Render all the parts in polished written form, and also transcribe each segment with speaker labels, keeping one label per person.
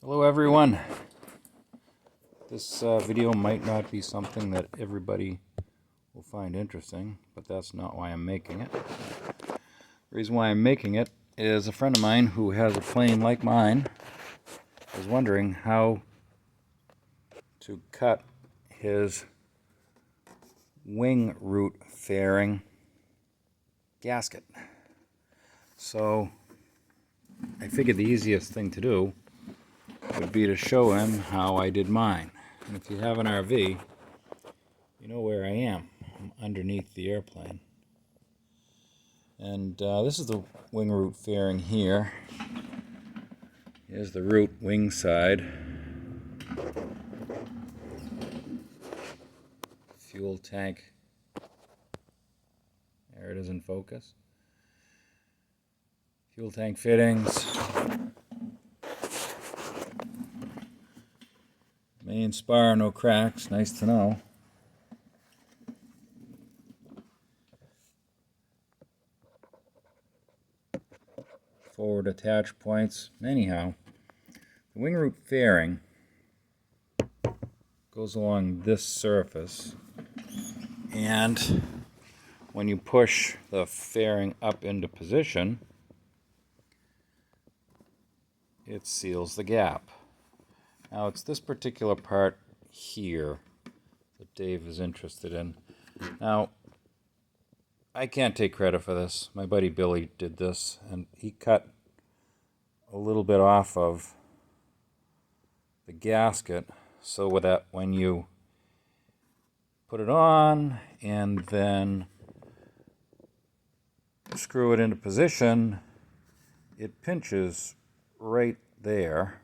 Speaker 1: Hello everyone. This video might not be something that everybody will find interesting, but that's not why I'm making it. The reason why I'm making it is a friend of mine who has a plane like mine is wondering how to cut his wing root fairing gasket. So I figured the easiest thing to do would be to show him how I did mine. And if you have an RV, you know where I am. I'm underneath the airplane. And this is the wing root fairing here. Here's the root wing side. Fuel tank. There it is in focus. Fuel tank fittings. Main spar, no cracks, nice to know. Forward attach points. Anyhow, the wing root fairing goes along this surface, and when you push the fairing up into position, it seals the gap. Now it's this particular part here that Dave is interested in. Now, I can't take credit for this. My buddy Billy did this, and he cut a little bit off of the gasket so that when you put it on and then screw it into position, it pinches right there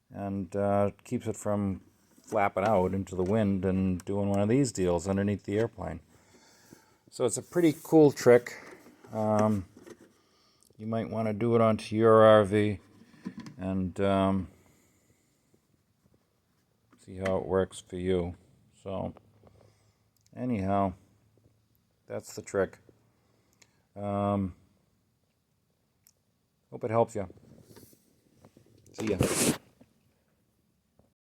Speaker 1: and keeps it from flapping out into the wind and doing one of these deals underneath the airplane. So it's a pretty cool trick. You might want to do it onto your RV and see how it works for you. So anyhow, that's the trick. Hope it helps you. See ya.